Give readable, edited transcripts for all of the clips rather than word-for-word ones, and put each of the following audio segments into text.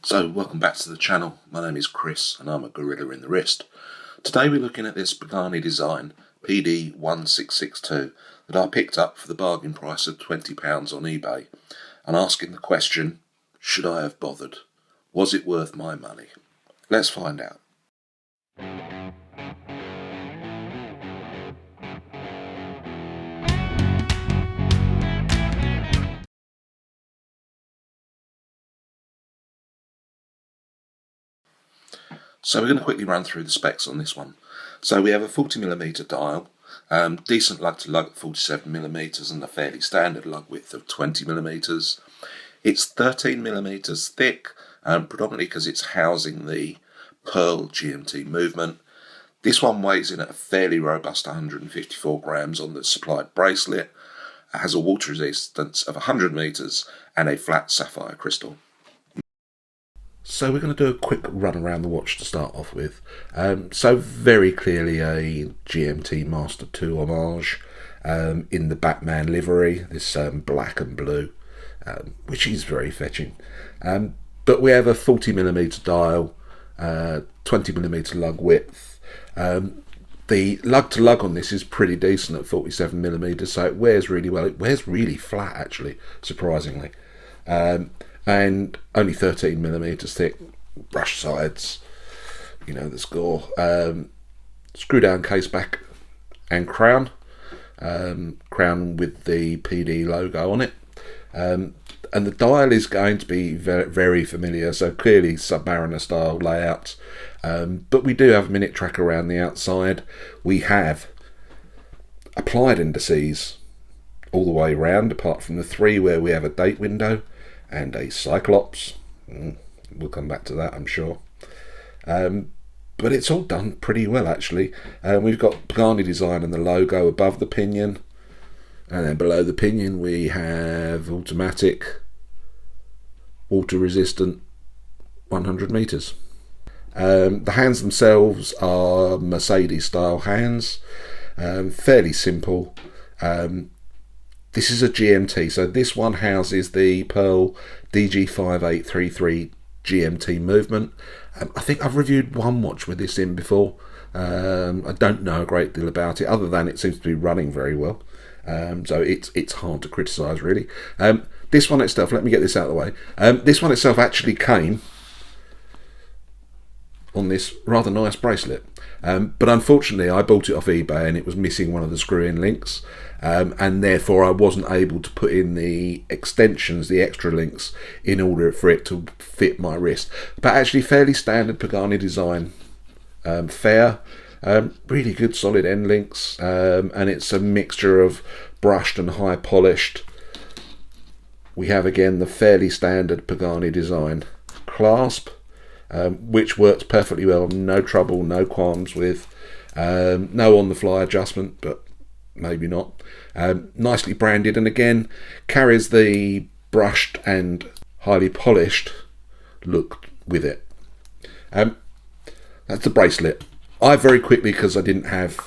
So welcome back to the channel. My name is Chris and I'm a gorilla in the wrist. Today we're looking at this Pagani Design PD1662 that I picked up for the bargain price of £20 on eBay and asking the question, should I have bothered? Was it worth my money? Let's find out. So we're going to quickly run through the specs on this one. So we have a 40mm dial, decent lug to lug at 47mm and a fairly standard lug width of 20mm. It's 13mm thick, predominantly because it's housing the Pearl GMT movement. This one weighs in at a fairly robust 154 grams on the supplied bracelet. It has a water resistance of 100 meters and a flat sapphire crystal. So we're going to do a quick run around the watch to start off with. So very clearly a GMT Master 2 homage in the Batman livery, this black and blue, which is very fetching. But we have a 40mm dial, 20mm lug width. The lug to lug on this is pretty decent at 47mm, so it wears really well. It wears really flat actually, surprisingly. And only 13mm thick, brush sides, you know the score. Screw down case back and crown, crown with the PD logo on it. And the dial is going to be very, very familiar, so clearly Submariner style layout. But we do have a minute tracker around the outside. We have applied indices all the way around, apart from the 3 where we have a date window and a Cyclops. We'll come back to that, I'm sure. But it's all done pretty well, actually. We've got Pagani Design and the logo above the pinion. And then below the pinion we have automatic, water-resistant, 100 meters. The hands themselves are Mercedes-style hands. Fairly simple. This is a GMT, so this one houses the Pearl DG5833 GMT movement. I think I've reviewed one watch with this in before. I don't know a great deal about it, other than it seems to be running very well. So it's hard to criticise, really. This one itself, let me get this out of the way. This one itself actually came on this rather nice bracelet. But unfortunately I bought it off eBay and it was missing one of the screw-in links, and therefore I wasn't able to put in the extensions, the extra links, in order for it to fit my wrist. But actually fairly standard Pagani Design fare, really good solid end links, and it's a mixture of brushed and high polished. We have again the fairly standard Pagani Design clasp, which works perfectly well, no trouble, no qualms with, no on the fly adjustment, but maybe not. Nicely branded, and again carries the brushed and highly polished look with it. That's the bracelet. I very quickly, because I didn't have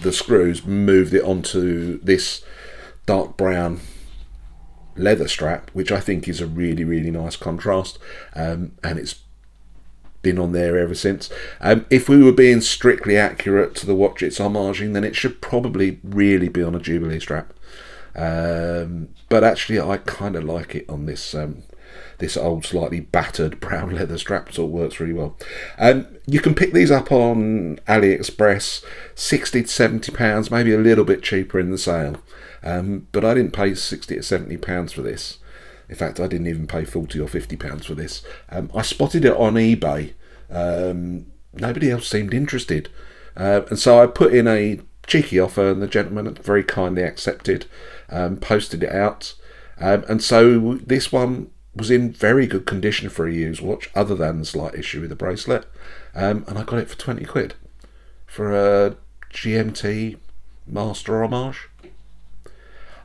the screws, moved it onto this dark brown leather strap, which I think is a really, really nice contrast, and it's been on there ever since. If we were being strictly accurate to the watch it's homaging, then it should probably really be on a Jubilee strap. But actually I kind of like it on this this old slightly battered brown leather strap, so it works really well. You can pick these up on AliExpress, £60 to £70, maybe a little bit cheaper in the sale. But I didn't pay £60 to £70 for this. In fact, I didn't even pay £40 or £50 for this. I spotted it on eBay. Nobody else seemed interested. And so I put in a cheeky offer, and the gentleman very kindly accepted, posted it out. And so this one was in very good condition for a used watch, other than the slight issue with the bracelet. And I got it for 20 quid for a GMT Master homage.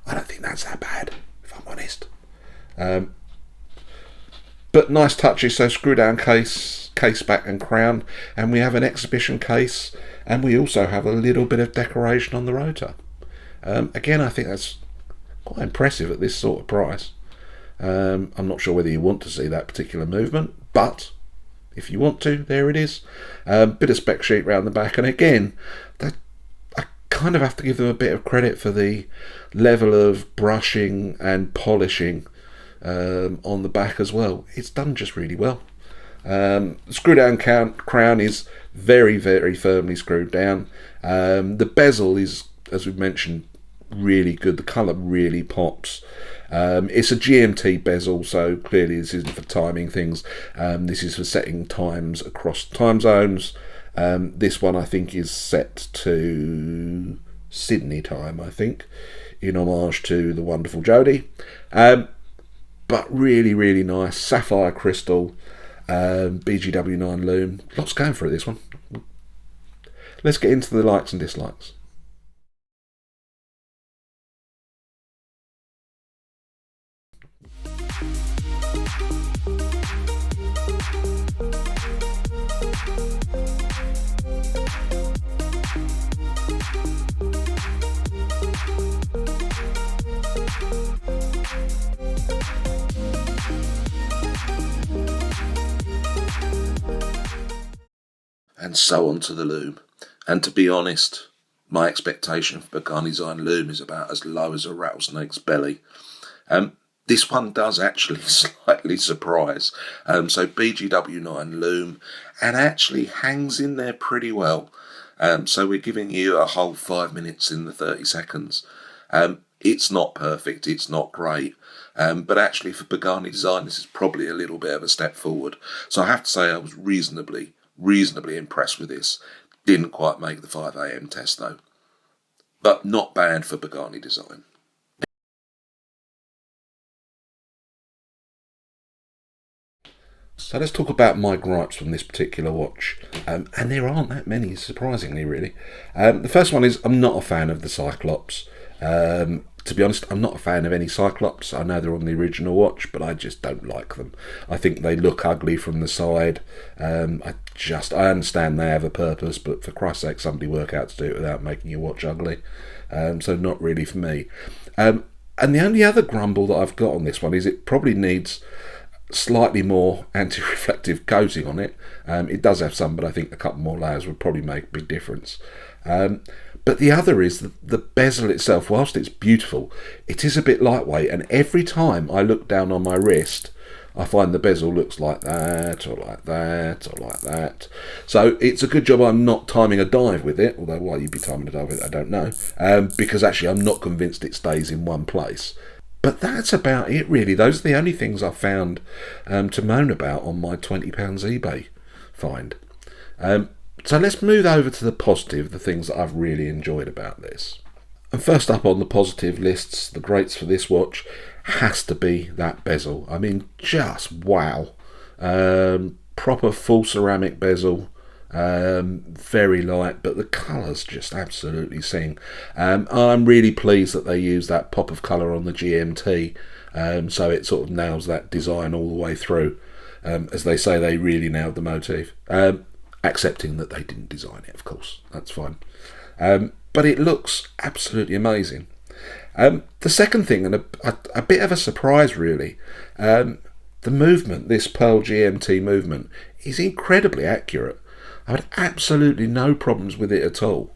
I don't think that's that bad, if I'm honest. But nice touches, so screw down case back and crown, and we have an exhibition case, and we also have a little bit of decoration on the rotor. Again, I think that's quite impressive at this sort of price. I'm not sure whether you want to see that particular movement, but if you want to, there it is. Bit of spec sheet around the back, and again, I kind of have to give them a bit of credit for the level of brushing and polishing on the back as well. It's done just really well. The screw down crown is very, very firmly screwed down. The bezel is, as we've mentioned, really good. The colour really pops. It's a GMT bezel, so clearly this isn't for timing things. This is for setting times across time zones. This one I think is set to Sydney time, I think, in homage to the wonderful Jodie. But really, really nice. Sapphire crystal, BGW9 Lume. Lots going for it, this one. Let's get into the likes and dislikes. And so on to the Lume. And to be honest, my expectation for Pagani Design Lume is about as low as a rattlesnake's belly. This one does actually slightly surprise. So BGW9 Lume, and actually hangs in there pretty well. So we're giving you a whole 5 minutes in the 30 seconds. It's not perfect, it's not great. But actually for Pagani Design, this is probably a little bit of a step forward. So I have to say I was reasonably impressed with this. Didn't quite make the 5 AM test though. But not bad for Pagani Design. So let's talk about my gripes from this particular watch. And there aren't that many, surprisingly, really. The first one is I'm not a fan of the Cyclops. To be honest, I'm not a fan of any Cyclops. I know they're on the original watch, but I just don't like them. I think they look ugly from the side. I understand they have a purpose, but for Christ's sake, somebody work out to do it without making your watch ugly. So not really for me. And the only other grumble that I've got on this one is it probably needs slightly more anti-reflective coating on it. It does have some, but I think a couple more layers would probably make a big difference. But the other is the bezel itself. Whilst it's beautiful, it is a bit lightweight, and every time I look down on my wrist, I find the bezel looks like that, or like that, or like that. So it's a good job I'm not timing a dive with it, although why you'd be timing a dive with it, I don't know, because actually I'm not convinced it stays in one place. But that's about it, really. Those are the only things I've found to moan about on my £20 eBay find. So let's move over to the positive, the things that I've really enjoyed about this. And first up on the positive lists, the greats for this watch, has to be that bezel. I mean, just wow. Proper full ceramic bezel. Very light, but the colours just absolutely sing. I'm really pleased that they use that pop of colour on the GMT, so it sort of nails that design all the way through. As they say, they really nailed the motif. Accepting that they didn't design it, of course, that's fine. But it looks absolutely amazing. The second thing, and a bit of a surprise really, the movement, this Pearl GMT movement, is incredibly accurate. I had absolutely no problems with it at all.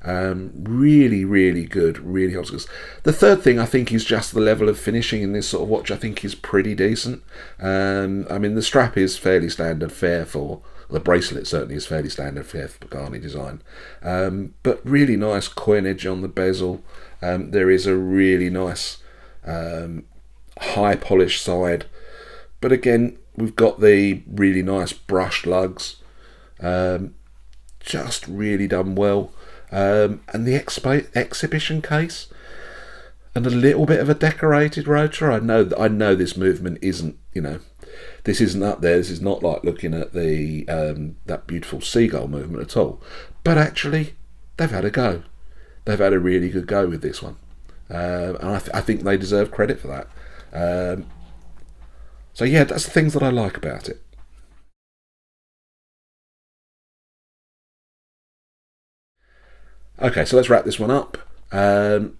Really, really good, really helps. The third thing I think is just the level of finishing in this sort of watch. I think is pretty decent. I mean, the strap is fairly standard fare for, the bracelet certainly is fairly standard fare for Pagani Design. But really nice coin edge on the bezel. There is a really nice high polished side. But again, we've got the really nice brushed lugs. Just really done well. And the exhibition case and a little bit of a decorated rotor. I know this movement isn't, this isn't up there. This is not like looking at the that beautiful seagull movement at all. But actually, they've had a go. They've had a really good go with this one, and I think they deserve credit for that. So yeah, that's the things that I like about it. Okay, so let's wrap this one up.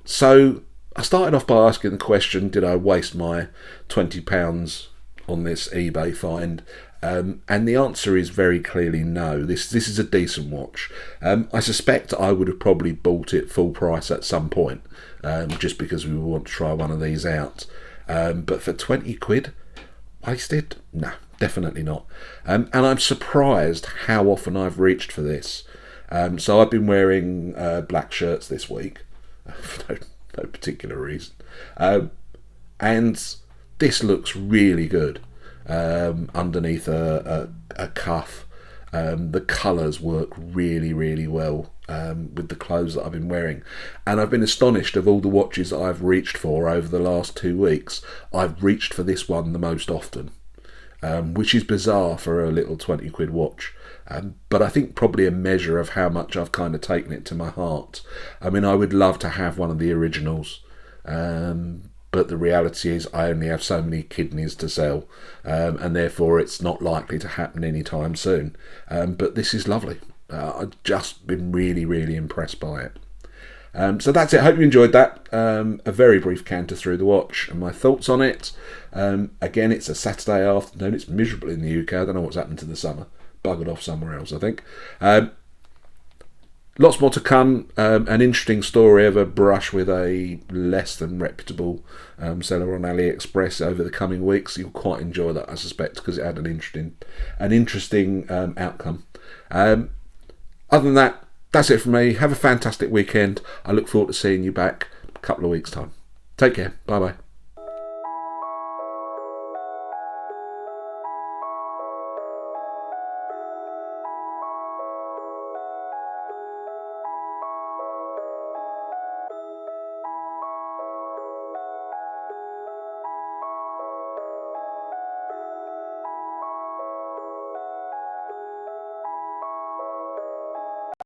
So I started off by asking the question, did I waste my £20 on this eBay find? And the answer is very clearly no. This is a decent watch. I suspect I would have probably bought it full price at some point, just because we want to try one of these out. But for 20 quid, wasted? No, definitely not. And I'm surprised how often I've reached for this. So I've been wearing black shirts this week, for no particular reason. And this looks really good underneath a cuff. The colours work really, really well with the clothes that I've been wearing. And I've been astonished of all the watches that I've reached for over the last 2 weeks. I've reached for this one the most often, which is bizarre for a little 20 quid watch. But I think probably a measure of how much I've kind of taken it to my heart. I mean, I would love to have one of the originals, but the reality is I only have so many kidneys to sell, and therefore it's not likely to happen anytime soon. But this is lovely. I've just been really, really impressed by it. So that's it. Hope you enjoyed that. A very brief canter through the watch and my thoughts on it. Again, it's a Saturday afternoon. It's miserable in the UK. I don't know what's happened to the summer. Buggered off somewhere else, I think. Lots more to come. An interesting story of a brush with a less than reputable seller on AliExpress over the coming weeks. You'll quite enjoy that, I suspect, because it had an interesting outcome. Other than that, that's it from me. Have a fantastic weekend. I look forward to seeing you back a couple of weeks' time. Take care. Bye-bye.